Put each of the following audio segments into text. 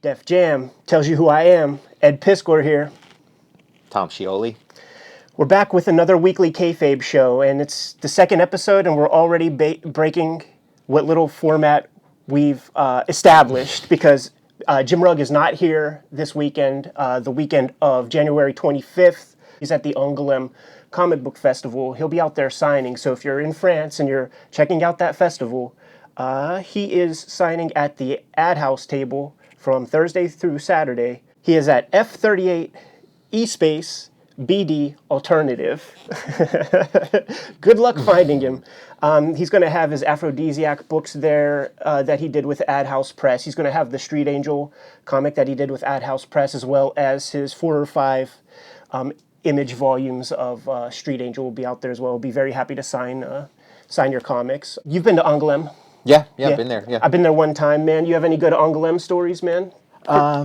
Def Jam tells you who I am. Ed Piskor here. Tom Scioli. We're back with another weekly Kayfabe show, and it's the second episode, and we're already breaking what little format we've established because Jim Rugg is not here this weekend, the weekend of January 25th. He's at the Angouleme Comic Book Festival. He'll be out there signing, so if you're in France and you're checking out that festival, he is signing at the Ad House table from Thursday through Saturday. He is at F38 E-Space BD Alternative. Good luck finding him. He's going to have his Aphrodisiac books there that he did with Ad House Press. He's going to have the Street Angel comic that he did with Ad House Press, as well as his 4 or 5 image volumes of Street Angel will be out there as well. We'll be very happy to sign your comics. You've been to Angouleme? Yeah, I've been there. Yeah, I've been there one time, man. You have any good Angouleme stories, man?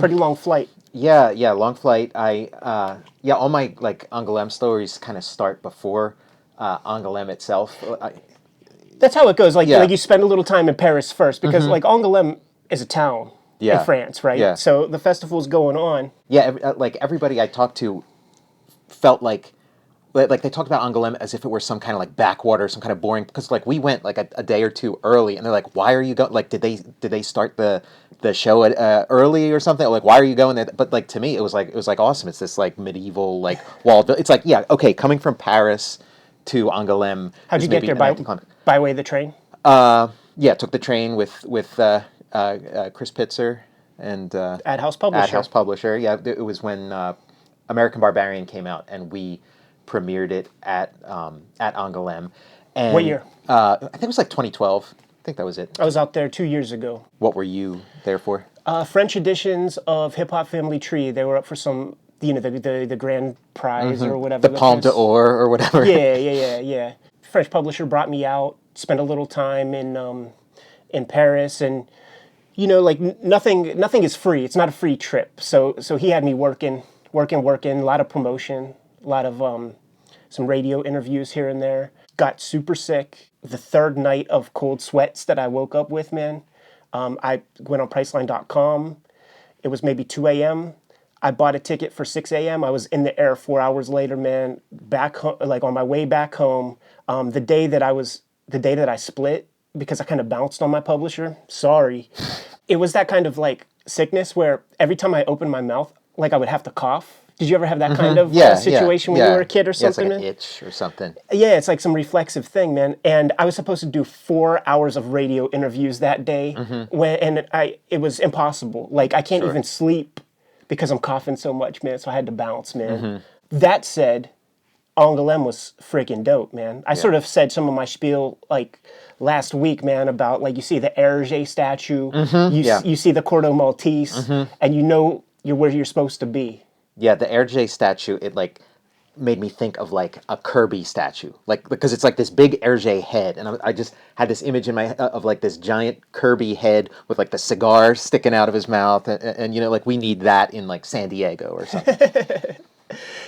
Pretty long flight. Yeah, long flight. All my Angouleme stories kind of start before Angouleme itself. That's how it goes. Like you spend a little time in Paris first because Angouleme is a town in France, right? Yeah. So the festival's going on. Yeah, everybody I talked to felt like they talked about Angouleme as if it were some kind of backwater, some kind of boring. Because we went a day or two early, and they're like, "Why are you going? Did they start the show early or something? Why are you going there?" But to me, it was awesome. It's this medieval wall. It's okay, coming from Paris to Angouleme. How'd you get there by way of the train? Took the train with Chris Pitzer and Ad House Publisher. Ad House Publisher. Yeah, it was when American Barbarian came out, and we premiered it at Angouleme. And what year? I think it was 2012. I think that was it. I was out there 2 years ago. What were you there for? French editions of Hip Hop Family Tree. They were up for some, the grand prize or whatever. The Palme d'Or or whatever. Yeah. French publisher brought me out, spent a little time in Paris, and nothing is free. It's not a free trip. So he had me working, a lot of promotion, a lot of some radio interviews here and there. Got super sick. The third night of cold sweats that I woke up with, man. I went on Priceline.com. It was maybe 2 a.m. I bought a ticket for 6 a.m. I was in the air 4 hours later, man. Back home, on my way back home. The day that I split, because I kind of bounced on my publisher. Sorry. It was that kind of sickness where every time I opened my mouth, I would have to cough. Did you ever have that kind of situation when you were a kid or something? Yeah, it's like an itch or something. Yeah, it's like some reflexive thing, man. And I was supposed to do 4 hours of radio interviews that day, it was impossible. I can't even sleep because I'm coughing so much, man. So I had to bounce, man. That said, Angouleme was freaking dope, man. I sort of said some of my spiel last week, man, about you see the Hergé statue, you see the Cordo Maltese, and you're where you're supposed to be. Yeah, the Hergé statue, it made me think of a Kirby statue, because it's this big Hergé head, and I just had this image in my head of this giant Kirby head with the cigar sticking out of his mouth, and we need that in San Diego or something.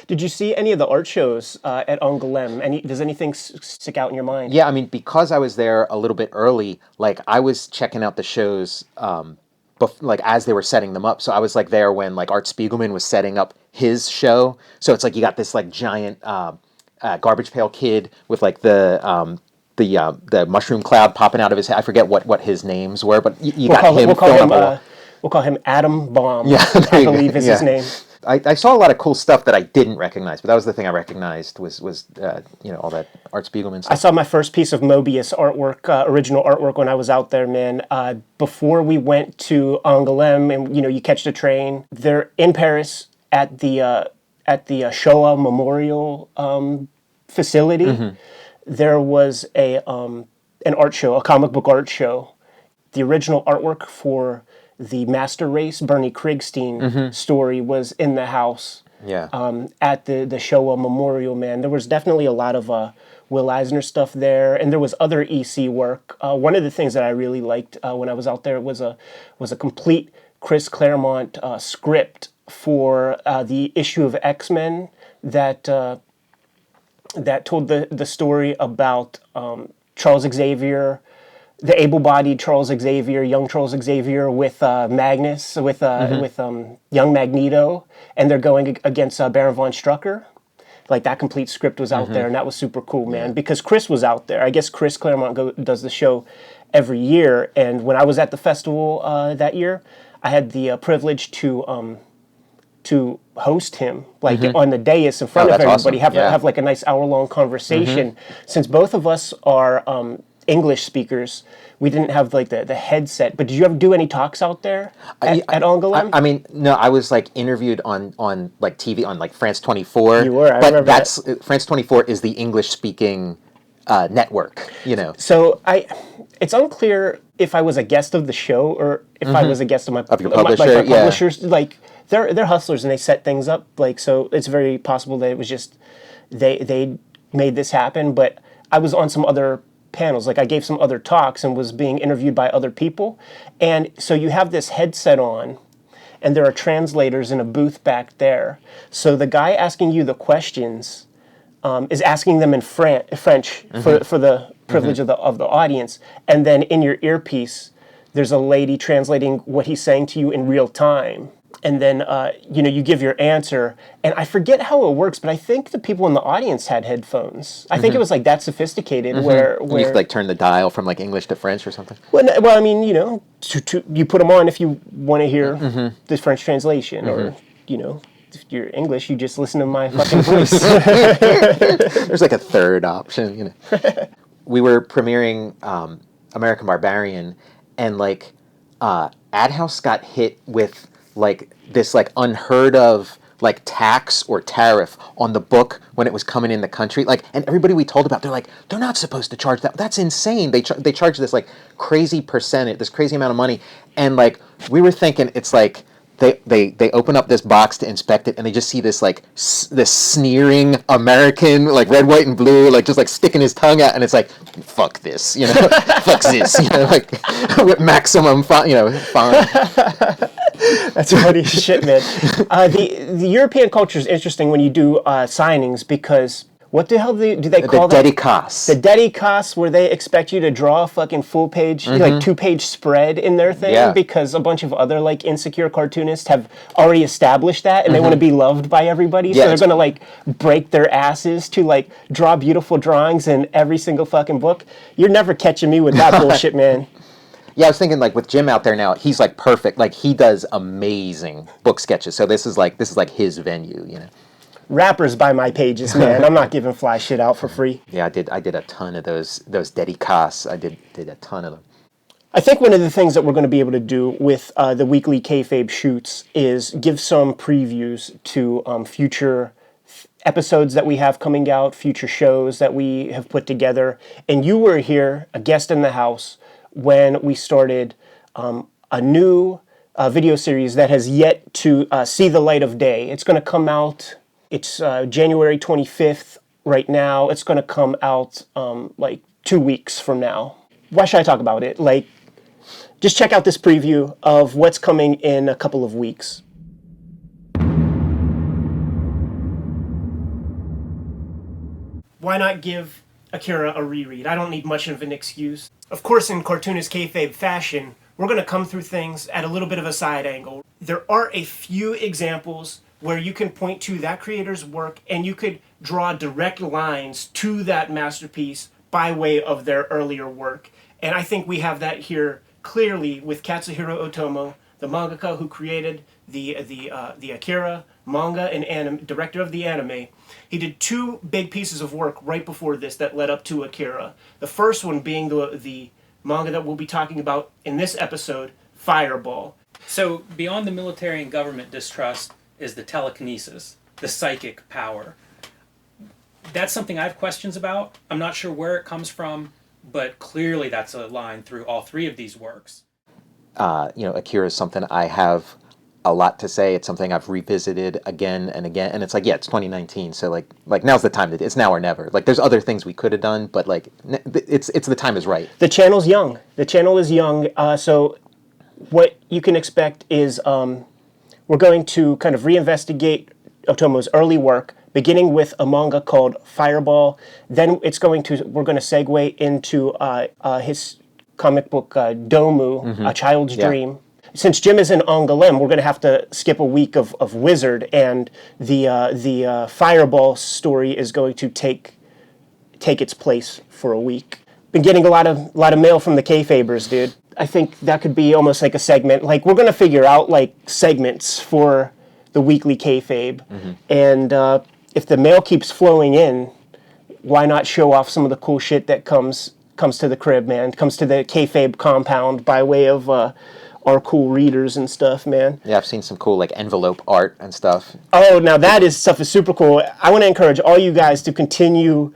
Did you see any of the art shows at Angouleme? Does anything stick out in your mind? Yeah, I mean, because I was there a little bit early, I was checking out the shows as they were setting them up. So I was there when Art Spiegelman was setting up his show. So it's you got this giant garbage pail kid with the mushroom cloud popping out of his head. I forget what his names were, but you got him. We'll call him Atom Bomb. Yeah, I believe is his name. I saw a lot of cool stuff that I didn't recognize, but that was the thing I recognized was all that Art Spiegelman stuff. I saw my first piece of Mobius artwork, original artwork, when I was out there, man. Before we went to Angouleme, and you catch the train. They're in Paris at the Shoah Memorial facility. There was an art show, a comic book art show. The original artwork for the Master Race, Bernie Krigstein story was in the house at the Shoah Memorial, man. There was definitely a lot of Will Eisner stuff there, and there was other EC work. One of the things that I really liked when I was out there was a complete Chris Claremont script for the issue of X-Men that told the story about Charles Xavier, the able-bodied Charles Xavier, young Charles Xavier, with Magnus, with young Magneto, and they're going against Baron von Strucker. Like, that complete script was out there, and that was super cool, man. Because Chris was out there. I guess Chris Claremont does the show every year, and when I was at the festival that year, I had the privilege to host him, like on the dais in front of everybody, awesome. have like a nice hour-long conversation. Since both of us are English speakers, we didn't have like the headset. But did you ever do any talks out there at Angouleme? I mean, no, I was like interviewed on like TV on like France 24. You were, I but remember France 24 is the English speaking network, you know. So it's unclear if I was a guest of the show or if I was a guest of your publisher, my publishers. Like they're hustlers and they set things up. Like, so it's very possible that it was just they made this happen. But I was on some other panels, like I gave some other talks and was being interviewed by other people. And so you have this headset on and there are translators in a booth back there. So the guy asking you the questions is asking them in French for the privilege of the audience. And then in your earpiece, there's a lady translating what he's saying to you in real time. And then, you give your answer. And I forget how it works, but I think the people in the audience had headphones. I think it was like that sophisticated where you could like turn the dial from like English to French or something. Well, I mean, you know, you put them on if you want to hear the French translation, or if you're English, you just listen to my fucking voice. There's like a third option, you know. We were premiering American Barbarian, and like Adhouse got hit with like this like unheard of like tax or tariff on the book when it was coming in the country, like, and everybody we told about, they're like, they're not supposed to charge that. That's insane. They charge this like crazy percentage, this crazy amount of money, and like we were thinking it's like they open up this box to inspect it, and they just see this like this sneering American, like red, white, and blue, like just like sticking his tongue out, and it's like, fuck this, you know, fuck this, you know, like with maximum fine. That's funny as shit, man. The European culture is interesting when you do signings, because what the hell do they call that? The dédicace. The dédicace, where they expect you to draw a fucking full page, like 2-page spread in their thing, because a bunch of other like insecure cartoonists have already established that, and they want to be loved by everybody, so they're going to like break their asses to like draw beautiful drawings in every single fucking book. You're never catching me with that bullshit, man. Yeah, I was thinking like with Jim out there now, he's like perfect. Like he does amazing book sketches. So this is like his venue, you know. Rappers buy my pages, man. I'm not giving fly shit out for free. Yeah, I did a ton of those dédicaces. I did a ton of them. I think one of the things that we're going to be able to do with the weekly Kayfabe shoots is give some previews to future episodes that we have coming out, future shows that we have put together. And you were here, a guest in the house, when we started a new video series that has yet to see the light of day. It's going to come out, it's January 25th right now. It's going to come out like 2 weeks from now. Why should I talk about it? Like, just check out this preview of what's coming in a couple of weeks. Why not give Akira a reread? I don't need much of an excuse. Of course, in cartoonist kayfabe fashion, we're going to come through things at a little bit of a side angle. There are a few examples where you can point to that creator's work and you could draw direct lines to that masterpiece by way of their earlier work. And I think we have that here clearly with Katsuhiro Otomo, the mangaka who created the Akira manga and director of the anime. He did 2 big pieces of work right before this that led up to Akira. The first one being the manga that we'll be talking about in this episode, Fireball. So beyond the military and government distrust is the telekinesis, the psychic power. That's something I have questions about. I'm not sure where it comes from, but clearly that's a line through all 3 of these works. Akira is something I have a lot to say. It's something I've revisited again and again, and it's like, yeah, it's 2019, so like now's the time. It's now or never. Like, there's other things we could have done, but like it's the time is right. The channel's young. The channel is young. So what you can expect is we're going to kind of reinvestigate Otomo's early work, beginning with a manga called Fireball. Then we're going to segue into his comic book Domu, A Child's Yeah. Dream. Since Jim is in Angoulême, we're going to have to skip a week of Wizard, and the Fireball story is going to take its place for a week. Been getting a lot of mail from the Kayfabers, dude. I think that could be almost like a segment. Like, we're going to figure out like segments for the weekly Kayfabe, and if the mail keeps flowing in, why not show off some of the cool shit that comes to the crib, man? Comes to the Kayfabe compound by way of our cool readers and stuff, man. Yeah, I've seen some cool like envelope art and stuff. Oh, now stuff is super cool. I want to encourage all you guys to continue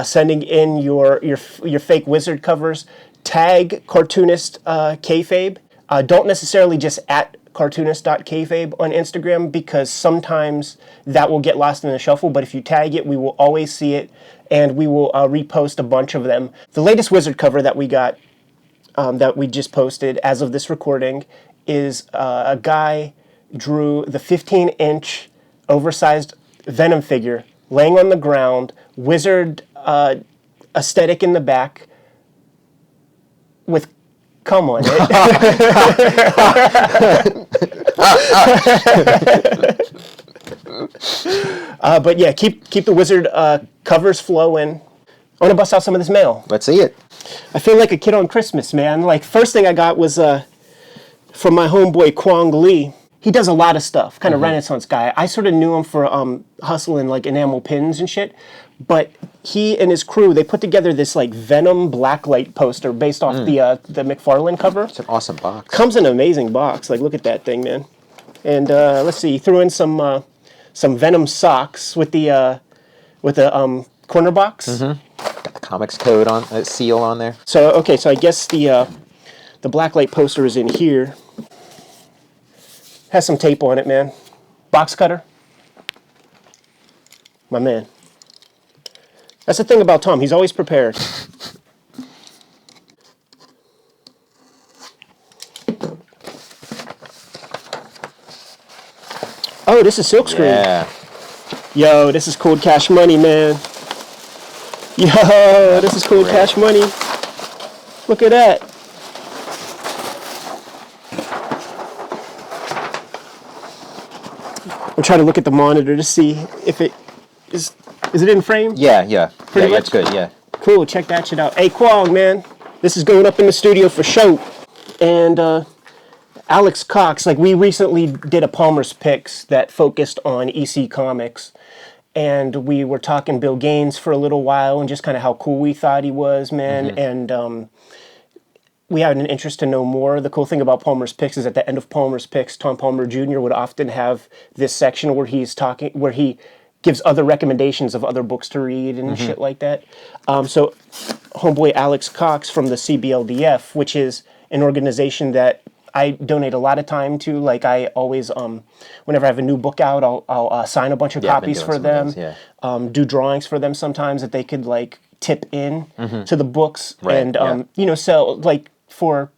sending in your fake Wizard covers. Tag cartoonist Kayfabe. Don't necessarily just at cartoonist.kayfabe on Instagram, because sometimes that will get lost in the shuffle, but if you tag it, we will always see it, and we will repost a bunch of them. The latest Wizard cover that we got, that we just posted as of this recording, is a guy drew the 15-inch oversized Venom figure laying on the ground, Wizard aesthetic in the back, with cum on it. But yeah, keep the Wizard covers flowing. I want to bust out some of this mail. Let's see it. I feel like a kid on Christmas, man. Like, first thing I got was from my homeboy Kwong Lee. He does a lot of stuff, kind of Renaissance guy. I sort of knew him for hustling like enamel pins and shit. But he and his crew, they put together this like Venom blacklight poster based off the McFarlane cover. It's an awesome box. Comes in an amazing box. Like, look at that thing, man. And let's see, he threw in some Venom socks with the corner box. Got the comics code on seal on there. So okay, so I guess the blacklight poster is in here. Has some tape on it, man. Box cutter. My man. That's the thing about Tom. He's always prepared. Oh, this is silkscreen. Yeah. Yo, this is cold cash money, man. Yo, this is cold cash money. Look at that. I'm trying to look at the monitor to see if it is. Is it in frame? Yeah. Pretty It's much? good, yeah. Cool, check that shit out. Hey, Quang, man. This is going up in the studio for show. And Alex Cox, like, we recently did a Palmer's Picks that focused on EC Comics. And we were talking Bill Gaines for a little while and just kind of how cool we thought he was, man. And we had an interest to know more. The cool thing about Palmer's Picks is at the end of Palmer's Picks, Tom Palmer Jr. would often have this section where he gives other recommendations of other books to read and shit like that. So homeboy Alex Cox from the CBLDF, which is an organization that I donate a lot of time to. Like, I always, whenever I have a new book out, I'll sign a bunch of copies for them. Do drawings for them sometimes that they could like tip in to the books, Right, and sell like for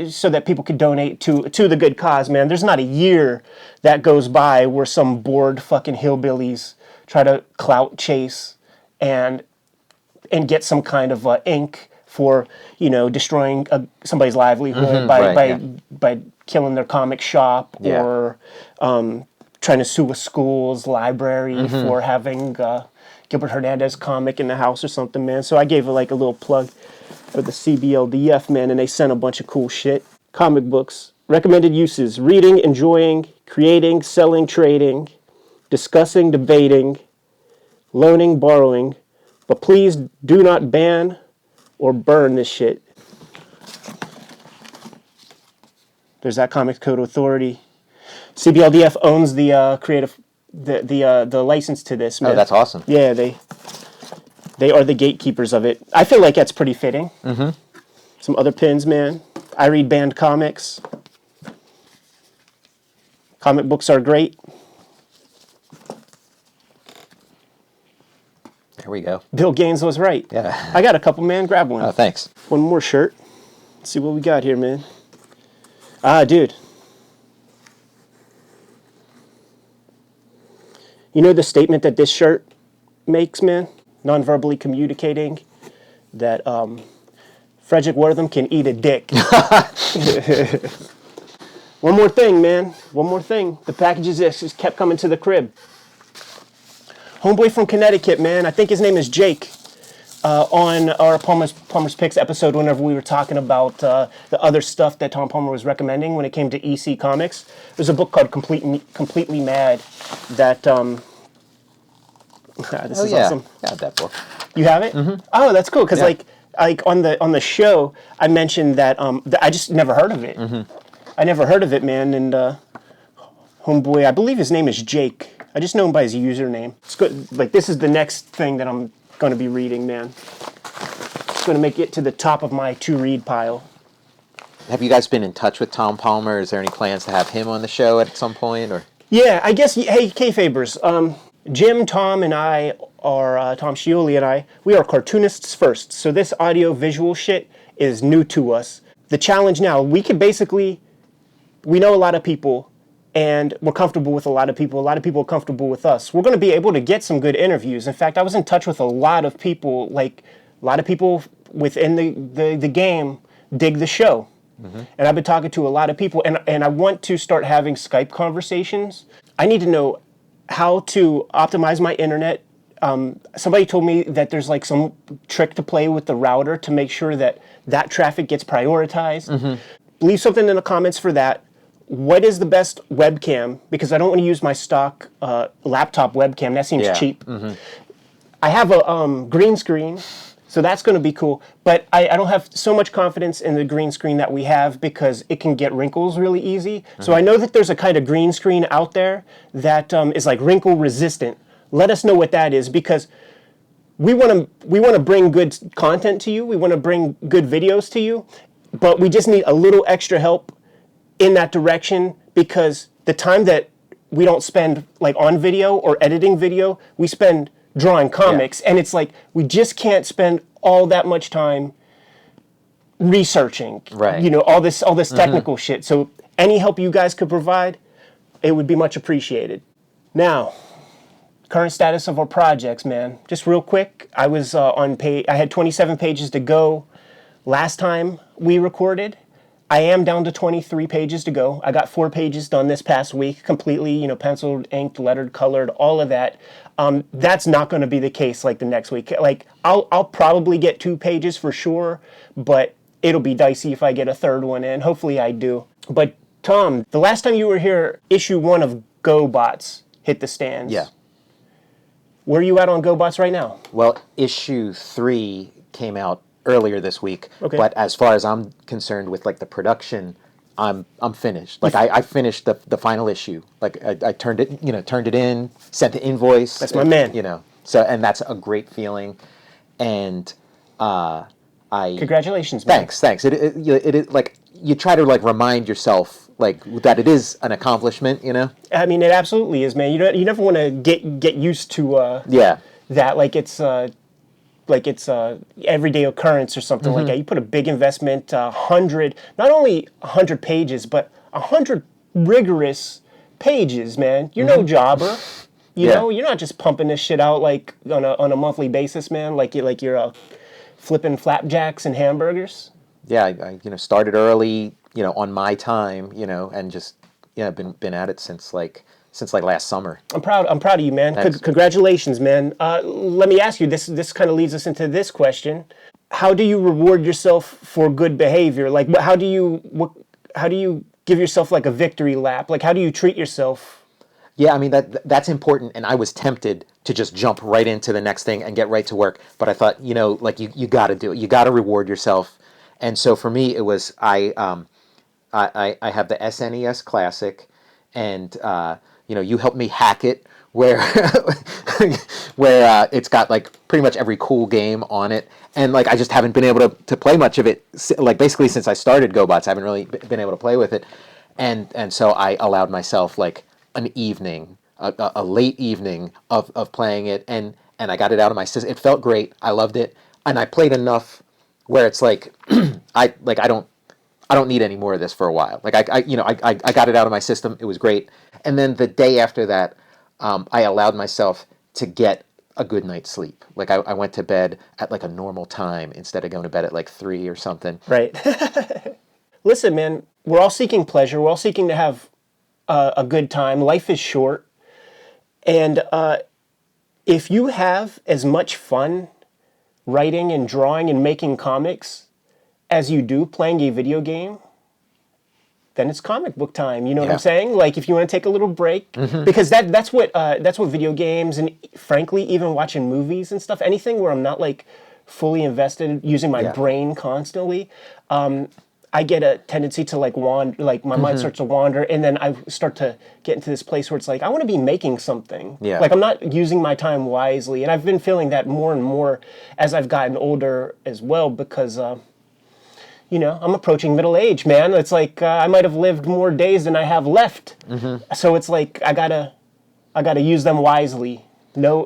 so that people could donate to the good cause, man. There's not a year that goes by where some bored fucking hillbillies try to clout chase and get some kind of ink for destroying somebody's livelihood by killing their comic shop or trying to sue a school's library for having Gilbert Hernandez comic in the house or something, man. So I gave a little plug for the CBLDF, man, and they sent a bunch of cool shit. Comic books, recommended uses: reading, enjoying, creating, selling, trading, discussing, debating, loaning, borrowing. But please do not ban or burn this shit. There's that Comics Code Authority. CBLDF owns the the license to this, man. Oh, that's awesome. Yeah, they are the gatekeepers of it. I feel like that's pretty fitting. Some other pins, man. I read banned comics. Comic books are great. There we go. Bill Gaines was right. Yeah. I got a couple, man. Grab one. Oh, thanks. One more shirt. Let's see what we got here, man. Ah, dude. You know the statement that this shirt makes, man? Non-verbally communicating that Frederick Wortham can eat a dick. One more thing, man. One more thing. The packages just kept coming to the crib. Homeboy from Connecticut, man. I think his name is Jake. On our Palmer's Picks episode, whenever we were talking about the other stuff that Tom Palmer was recommending when it came to EC Comics, there's a book called Completely Mad that this is awesome. I have that book. You have it? Mm-hmm. Oh, that's cool. Because like on the show, I mentioned that I just never heard of it. Mm-hmm. I never heard of it, man. And homeboy, I believe his name is Jake. I just know him by his username. It's good. Like, this is the next thing that I'm going to be reading, man. It's going to make it to the top of my to-read pile. Have you guys been in touch with Tom Palmer? Is there any plans to have him on the show at some point? Or Yeah, I guess. Hey, Kayfabers. Jim, Tom, and I are Tom Scioli and I. We are cartoonists first, so this audio-visual shit is new to us. The challenge now, we know a lot of people, and we're comfortable with a lot of people. A lot of people are comfortable with us. We're going to be able to get some good interviews. In fact, I was in touch with a lot of people. Like, a lot of people within the game dig the show. Mm-hmm. And I've been talking to a lot of people, and I want to start having Skype conversations. I need to know how to optimize my internet. Somebody told me that there's like some trick to play with the router to make sure that traffic gets prioritized. Mm-hmm. Leave something in the comments for that. What is the best webcam? Because I don't want to use my stock laptop webcam. That seems cheap. Mm-hmm. I have a green screen, so that's going to be cool. But I don't have so much confidence in the green screen that we have because it can get wrinkles really easy. Mm-hmm. So I know that there's a kind of green screen out there that is like wrinkle resistant. Let us know what that is, because we want to bring good content to you. We want to bring good videos to you, but we just need a little extra help in that direction, because the time that we don't spend like on video or editing video, we spend drawing comics, and it's like we just can't spend all that much time researching, right? All this technical shit. So any help you guys could provide, it would be much appreciated. Now, current status of our projects, man. Just real quick, I was on page. I had 27 pages to go last time we recorded. I am down to 23 pages to go. I got 4 pages done this past week, completely, penciled, inked, lettered, colored, all of that. That's not going to be the case like the next week. Like, I'll probably get 2 pages for sure, but it'll be dicey if I get a third one in. Hopefully I do. But Tom, the last time you were here, issue 1 of GoBots hit the stands. Yeah. Where are you at on GoBots right now? Well, issue 3 came out earlier this week, okay. But as far as I'm concerned with like the production, I'm finished. Like I finished the final issue. Like I turned it in, sent the invoice. That's my man. So, and that's a great feeling. And congratulations, man. Thanks. It is like you try to like remind yourself like that it is an accomplishment. I mean, it absolutely is, man. You never want to get used to that. Like it's a everyday occurrence or something like that. You put a big investment, 100, not only 100 pages, but 100 rigorous pages, man. You're no jobber. You know, you're not just pumping this shit out like on a monthly basis, man. Like you're flipping flapjacks and hamburgers. Yeah, I started early, on my time, and just been at it since last summer. I'm proud of you, man. Congratulations, man. Let me ask you, this kind of leads us into this question. How do you reward yourself for good behavior? Like, how do you give yourself like a victory lap? Like, how do you treat yourself? Yeah, I mean, that's important, and I was tempted to just jump right into the next thing and get right to work, but I thought, like, you got to do it. You got to reward yourself. And so for me, it was, I have the SNES Classic, and you helped me hack it, where it's got like pretty much every cool game on it, and like I just haven't been able to play much of it. Like basically since I started GoBots, I haven't really been able to play with it, and so I allowed myself like an evening, a late evening of playing it, and I got it out of my system. It felt great. I loved it, and I played enough where it's like I don't need any more of this for a while. Like I got it out of my system. It was great. And then the day after that, I allowed myself to get a good night's sleep. Like I went to bed at like a normal time instead of going to bed at like 3 or something. Right. Listen, man, we're all seeking pleasure. We're all seeking to have a good time. Life is short. And if you have as much fun writing and drawing and making comics as you do playing a video game, then it's comic book time. You know what I'm saying? Like if you want to take a little break, because that's what video games and frankly even watching movies and stuff, anything where I'm not like fully invested using my brain constantly, I get a tendency to like wander, like my mind starts to wander, and then I start to get into this place where it's like I want to be making something. Yeah. Like I'm not using my time wisely, and I've been feeling that more and more as I've gotten older as well because. You know, I'm approaching middle age, man. It's like I might have lived more days than I have left. So it's like I gotta use them wisely. No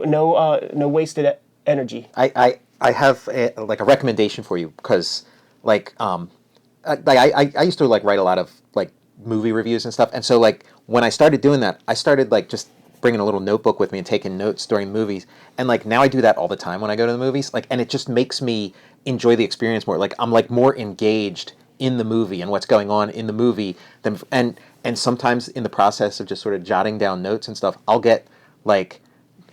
wasted energy. I have like a recommendation for you because I used to like write a lot of like movie reviews and stuff, and so like when I started doing that, I started like just bringing a little notebook with me and taking notes during movies, and like now I do that all the time when I go to the movies, like, and it just makes me enjoy the experience more. Like I'm like more engaged in the movie and what's going on in the movie than and sometimes in the process of just sort of jotting down notes and stuff, I'll get like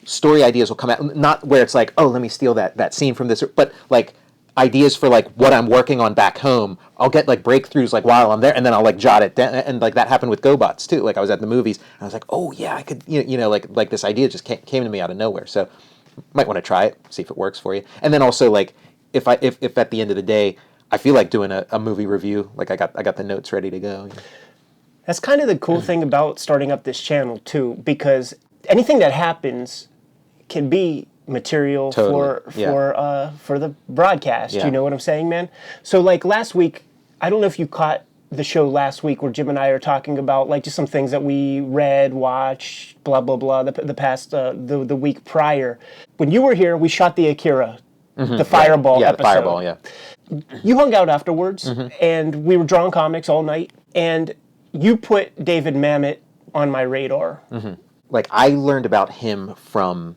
story ideas will come out, not where it's like, oh, let me steal that scene from this, but like ideas for like what I'm working on back home. I'll get like breakthroughs like while I'm there, and then I'll like jot it down, and like that happened with GoBots too. Like I was at the movies and I was like, oh yeah, I could, you know, like this idea just came to me out of nowhere. So might want to try it, see if it works for you. And then also like if at the end of the day I feel like doing a movie review, like I got the notes ready to go. That's kind of the cool thing about starting up this channel too, because anything that happens can be material for the broadcast. Yeah. You know what I'm saying, man? So like last week, I don't know if you caught the show last week where Jim and I are talking about like just some things that we read, watched, blah blah blah. The past the week prior, when you were here, we shot the Akira, the Fireball episode. The Fireball, yeah. You hung out afterwards, and we were drawing comics all night, and you put David Mamet on my radar. Like I learned about him from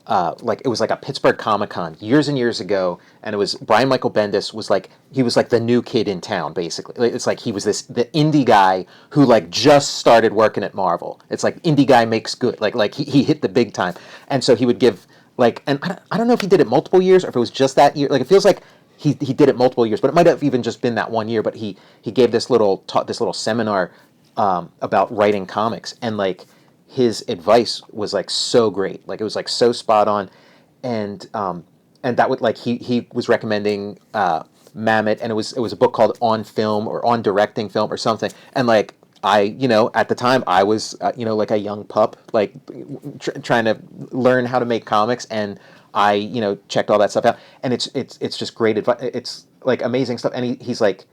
like it was like a Pittsburgh Comic-Con years and years ago, and it was Brian Michael Bendis was like the new kid in town basically. It's like he was the indie guy who like just started working at Marvel. It's like indie guy makes good. Like he hit the big time, and so he would give like, and I don't know if he did it multiple years or if it was just that year. Like it feels like he did it multiple years, but it might have even just been that one year. But he gave this little seminar about writing comics, and like his advice was like so great. Like it was like so spot on, and that would like he was recommending Mamet, and it was a book called On Film or On Directing Film or something, and like I, you know, at the time I was like a young pup, like trying to learn how to make comics, and I, you know, checked all that stuff out, and it's just great advice. It's like amazing stuff, and he's like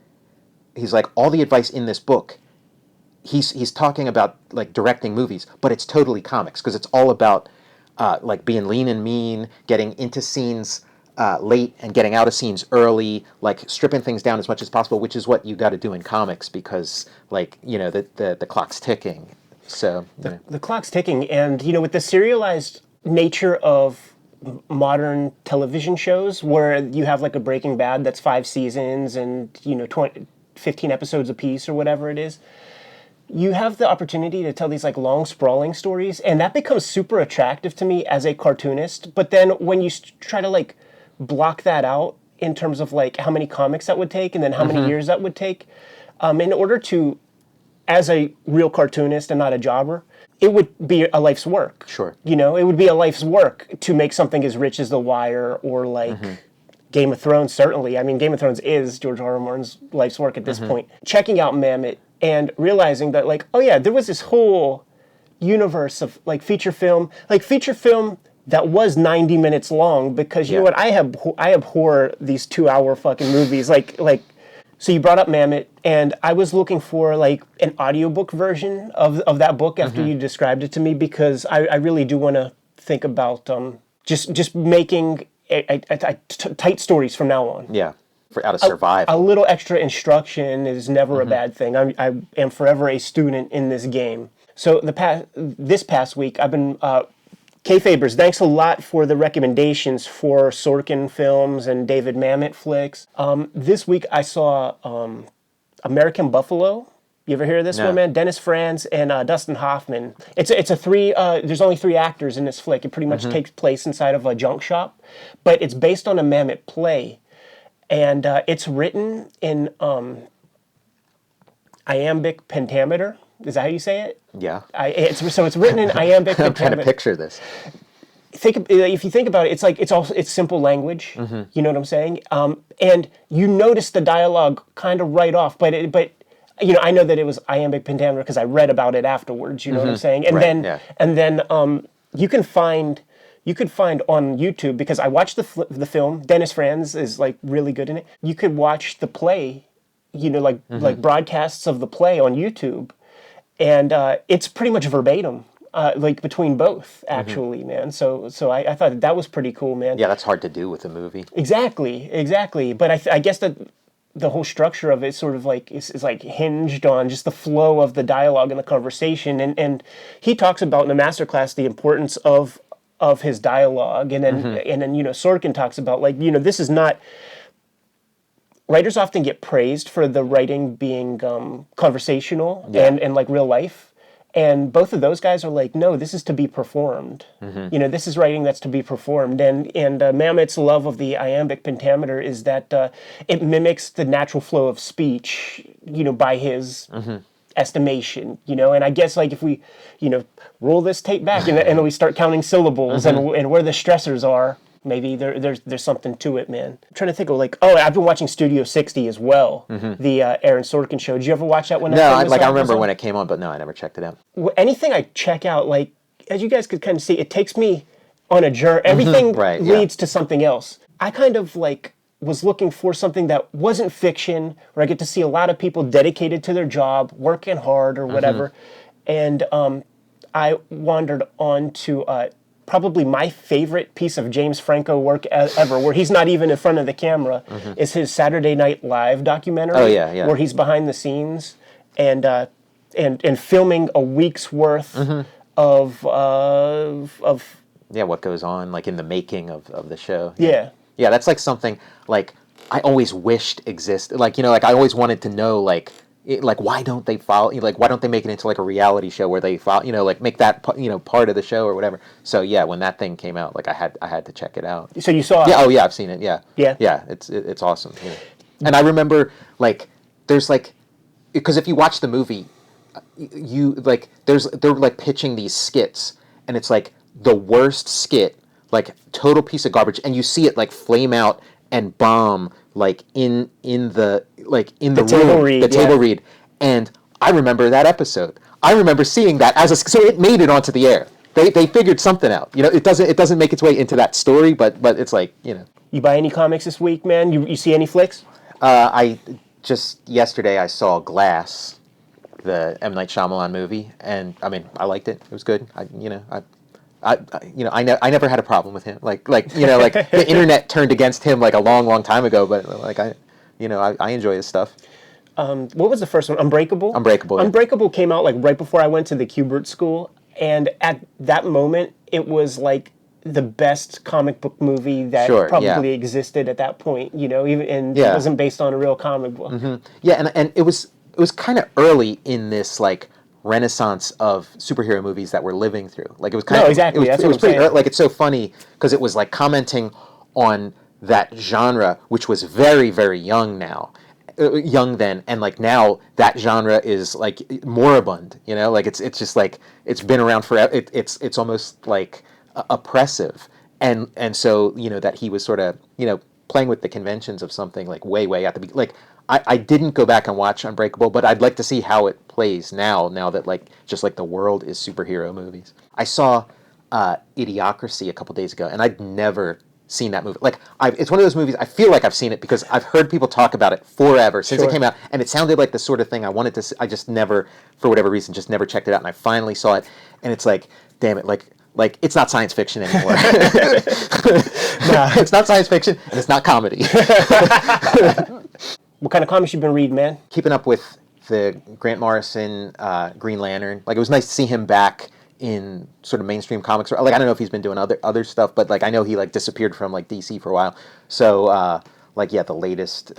all the advice in this book. He's talking about like directing movies, but it's totally comics because it's all about like being lean and mean, getting into scenes late and getting out of scenes early, like stripping things down as much as possible, which is what you got to do in comics because like, you know, the clock's ticking. So the clock's ticking, and you know, with the serialized nature of modern television shows where you have like a Breaking Bad that's 5 seasons and, you know, 15 episodes a piece or whatever it is, you have the opportunity to tell these like long sprawling stories, and that becomes super attractive to me as a cartoonist. But then when you try to like block that out in terms of like how many comics that would take and then how many years that would take, in order to, as a real cartoonist and not a jobber, it would be a life's work. Sure. You know, it would be a life's work to make something as rich as The Wire or like Game of Thrones, certainly. I mean, Game of Thrones is George R. R. Martin's life's work at this point. Checking out Mamet and realizing that like, oh yeah, there was this whole universe of like feature film that was 90 minutes long because you know what, I abhor these 2-hour fucking movies. Like, so you brought up Mamet, and I was looking for like an audiobook version of that book after you described it to me, because I really do want to think about just making tight stories from now on. yeah, for how to survive. A little extra instruction is never a bad thing. I am forever a student in this game. So this past week, I've been Kayfabers, thanks a lot for the recommendations for Sorkin films and David Mamet flicks. This week I saw American Buffalo. You ever hear of this one, man? Dennis Franz and Dustin Hoffman. It's a three. There's only three actors in this flick. It pretty much takes place inside of a junk shop, but it's based on a Mamet play, and it's written in iambic pentameter. Is that how you say it? Yeah. It's written in iambic pentameter. I'm trying to picture this. If you think about it, it's simple language. You know what I'm saying? And you notice the dialogue kind of right off, but I know that it was iambic pentameter because I read about it afterwards. You know what I'm saying? And then you can find on YouTube, because I watched the film. Dennis Franz is like really good in it. You could watch the play, like broadcasts of the play on YouTube, and it's pretty much verbatim. Like between both, actually, man. So I thought that was pretty cool, man. Yeah, that's hard to do with a movie. Exactly. But I guess that the whole structure of it sort of like is like hinged on just the flow of the dialogue and the conversation. And he talks about in the masterclass the importance of his dialogue, and then Sorkin talks about like this is not. Writers often get praised for the writing being conversational and like real life. And both of those guys are like, no, this is to be performed. This is writing that's to be performed. And Mamet's love of the iambic pentameter is that it mimics the natural flow of speech, by his estimation, And I guess like if we, roll this tape back and we start counting syllables and where the stressors are, maybe there's something to it, man. I'm trying to think of I've been watching Studio 60 as well, the Aaron Sorkin show. Did you ever watch that one? No, I remember when it came on, but no, I never checked it out. Anything I check out, like, as you guys could kind of see, it takes me on a journey. Everything leads to something else. I kind of was looking for something that wasn't fiction, where I get to see a lot of people dedicated to their job, working hard or whatever. And I wandered on to probably my favorite piece of James Franco work ever, where he's not even in front of the camera, is his Saturday Night Live documentary. Oh, yeah. Where he's behind the scenes and filming a week's worth of what goes on like in the making of the show. Yeah, that's like something like I always wished existed. Like I always wanted to know why don't they follow? Why don't they make it into like a reality show where they follow? Make that part of the show or whatever. So yeah, when that thing came out, I had to check it out. So you saw it? Yeah. Oh yeah, I've seen it. Yeah. Yeah. It's awesome. And I remember there's because if you watch the movie, they're pitching these skits, and it's like the worst skit, total piece of garbage, and you see it flame out and bomb in the table read, and I remember that episode. I remember seeing that so it made it onto the air. They figured something out. It doesn't make its way into that story, but it's You buy any comics this week, man? You see any flicks? I just yesterday I saw Glass, the M. Night Shyamalan movie, and I mean I liked it. It was good. I never had a problem with him. The internet turned against him a long time ago, but I enjoy his stuff. What was the first one? Unbreakable? Unbreakable. Yeah. Unbreakable came out right before I went to the Kubert School, and at that moment it was the best comic book movie that probably existed at that point. It wasn't based on a real comic book. Yeah, and it was kind of early in this renaissance of superhero movies that we're living through. It was kind of exactly. It was pretty early, it's so funny because it was commenting on that genre, which was very, very young young then, and now that genre is moribund. It's just it's been around forever. It's almost oppressive, and so that he was sort of playing with the conventions of something way at the beginning. I didn't go back and watch Unbreakable, but I'd like to see how it plays now that just the world is superhero movies. I saw Idiocracy a couple days ago, and I'd never seen that movie. It's one of those movies, I feel like I've seen it because I've heard people talk about it forever since it came out, and it sounded like the sort of thing I wanted to see. I just never, for whatever reason, just never checked it out, and I finally saw it, and it's damn it, it's not science fiction anymore. It's not science fiction, and it's not comedy. What kind of comics you been reading, man? Keeping up with the Grant Morrison Green Lantern. It was nice to see him back in sort of mainstream comics. Like I don't know if he's been doing other stuff, but like I know he like disappeared from like DC for a while. So like yeah, the latest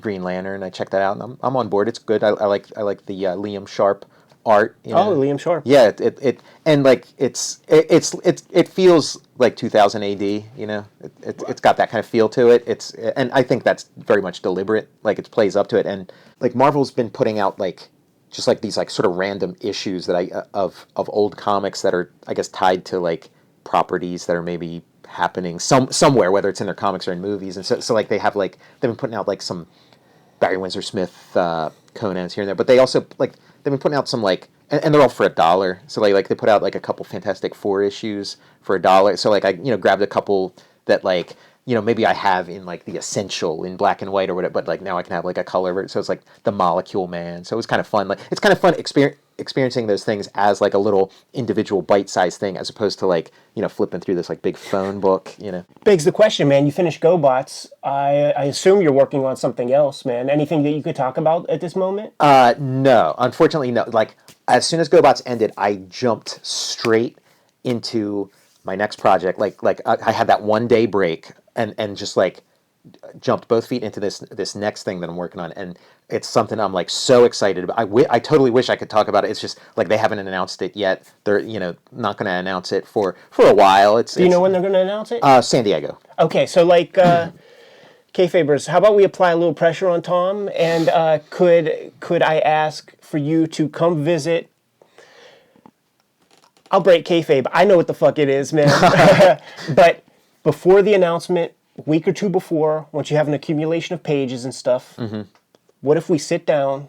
Green Lantern, I checked that out, and I'm on board. It's good. I like the Liam Sharp art. You know? Oh, Liam Sharp. Yeah, it and like it feels like 2000 AD. You know, it's got that kind of feel to it. And I think that's very much deliberate. Like it plays up to it, and like Marvel's been putting out like just like these like sort of random issues that of old comics that are I guess tied to like properties that are maybe happening somewhere, whether it's in their comics or in movies, and so like they've been putting out like some Barry Windsor Smith Conans here and there, but they also like they've been putting out some like and they're all for $1. So like they put out like a couple Fantastic Four issues for $1. So like I grabbed a couple that like maybe I have in like the essential in black and white or whatever, but like now I can have like a color. So it's like the Molecule Man. So it was kind of fun. Like it's kind of fun experiencing those things as like a little individual bite-sized thing, as opposed to like flipping through this like big phone book. Begs the question, man. You finished GoBots. I assume you're working on something else, man. Anything that you could talk about at this moment? No, unfortunately, no. Like as soon as GoBots ended, I jumped straight into my next project. Like I had that 1 day break and just like jumped both feet into this next thing that I'm working on, and it's something I'm like so excited about. I totally wish I could talk about it. It's just like they haven't announced it yet. They're not going to announce it for a while. Do you know when they're going to announce it? San Diego. Okay, so like Kayfabers, how about we apply a little pressure on Tom, and could I ask for you to come visit? I'll break kayfabe. I know what the fuck it is, man. But before the announcement, a week or two before, once you have an accumulation of pages and stuff, what if we sit down,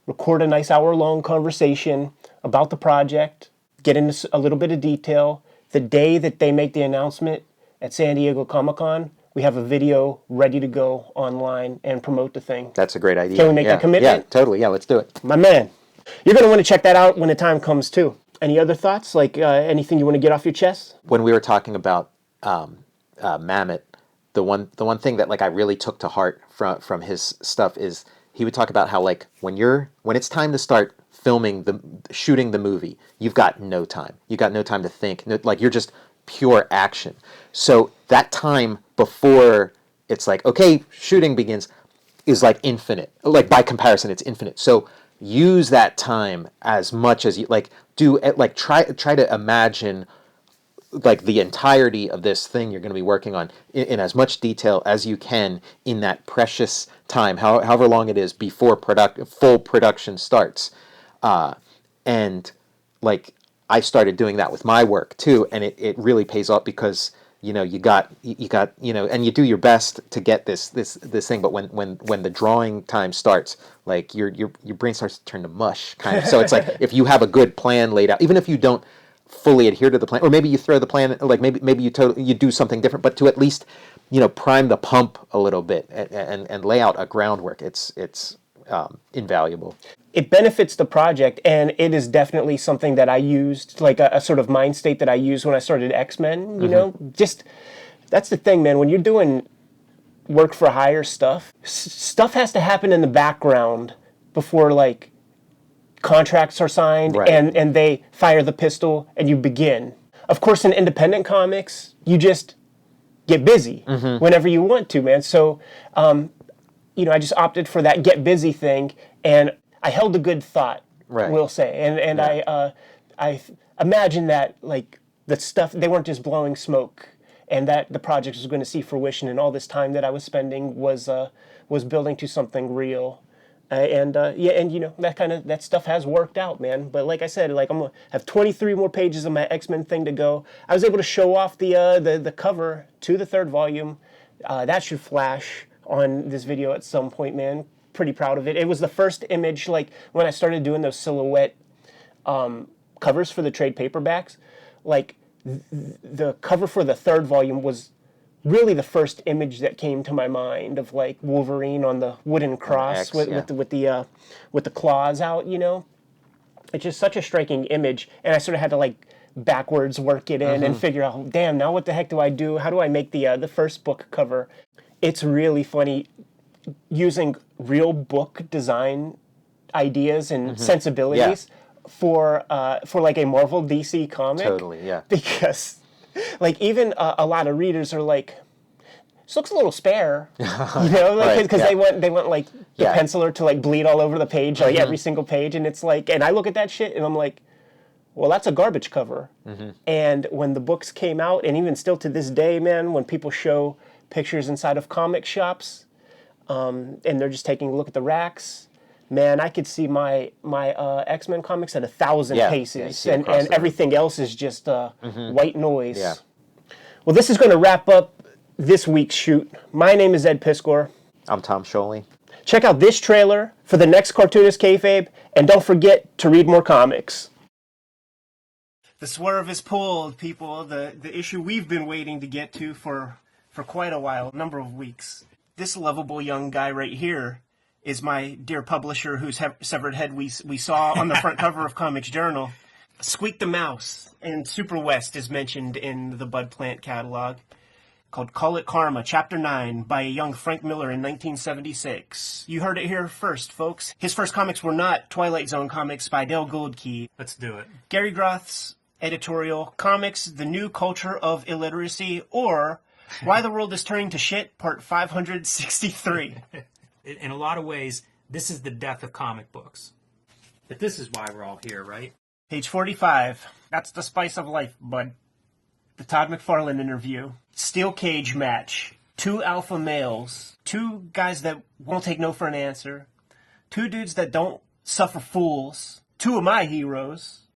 record a nice hour-long conversation about the project, get into a little bit of detail. The day that they make the announcement at San Diego Comic-Con, we have a video ready to go online and promote the thing. That's a great idea. Can we make that commitment? Yeah, totally. Yeah, let's do it. My man. You're going to want to check that out when the time comes, too. Any other thoughts? Like anything you want to get off your chest? When we were talking about Mamet, the one thing that like I really took to heart from his stuff is he would talk about how like when it's time to start shooting the movie, you've got no time. You've got no time to think. Like you're just pure action. So that time before it's like okay, shooting begins is like infinite. Like by comparison, it's infinite. So use that time as much as you like. Try to imagine like the entirety of this thing you're going to be working on in as much detail as you can in that precious time, however long it is before full production starts. And like I started doing that with my work too, and it really pays off because you got and you do your best to get this thing, but when the drawing time starts, like your brain starts to turn to mush kind of. So it's like if you have a good plan laid out, even if you don't fully adhere to the plan, or maybe you throw the plan, like maybe you do something different, but to at least prime the pump a little bit and lay out a groundwork, it's invaluable. It benefits the project, and it is definitely something that I used, like a sort of mind state that I used when I started X-Men, Just, that's the thing, man. When you're doing work for hire stuff has to happen in the background before, like, contracts are signed, right, and they fire the pistol, and you begin. Of course, in independent comics, you just get busy whenever you want to, man. So, I just opted for that get busy thing, and I held a good thought, right, we'll say, and yeah. I imagine that like the stuff, they weren't just blowing smoke, and that the project was going to see fruition, and all this time that I was spending was building to something real, that stuff has worked out, man. But like I said, like I'm gonna have 23 more pages of my X-Men thing to go. I was able to show off the cover to the third volume. That should flash on this video at some point, man. Pretty proud of it. It was the first image, like when I started doing those silhouette covers for the trade paperbacks, like the cover for the third volume was really the first image that came to my mind of like Wolverine on the wooden cross with the claws out, It's just such a striking image, and I sort of had to like backwards work it in and figure out, damn, now what the heck do I do? How do I make the first book cover? It's really funny using real book design ideas and sensibilities for like a Marvel DC comic. Totally, yeah. Because like even a lot of readers are like, this looks a little spare, you know, like because they want like the penciler to like bleed all over the page, like every single page, and it's like, and I look at that shit and I'm like, well, that's a garbage cover. And when the books came out, and even still to this day, man, when people show pictures inside of comic shops, and they're just taking a look at the racks, man, I could see my X-Men comics at 1,000 paces, and everything else is just white noise. Yeah. Well, this is going to wrap up this week's shoot. My name is Ed Piskor. I'm Tom Scioli. Check out this trailer for the next Cartoonist Kayfabe, and don't forget to read more comics. The swerve is pulled, people. The issue we've been waiting to get to for quite a while, a number of weeks. This lovable young guy right here is my dear publisher whose severed head we saw on the front cover of Comics Journal. Squeak the Mouse and Super West is mentioned in the Bud Plant catalog, called Call It Karma, Chapter 9, by a young Frank Miller in 1976. You heard it here first, folks. His first comics were not Twilight Zone comics by Dale Goldkey. Let's do it. Gary Groth's editorial, Comics, The New Culture of Illiteracy, or Why the World is Turning to Shit, Part 563. In a lot of ways, this is the death of comic books. But this is why we're all here, right? Page 45. That's the spice of life, bud. The Todd McFarlane interview. Steel cage match. 2 alpha males. 2 guys that won't take no for an answer. 2 dudes that don't suffer fools. 2 of my heroes.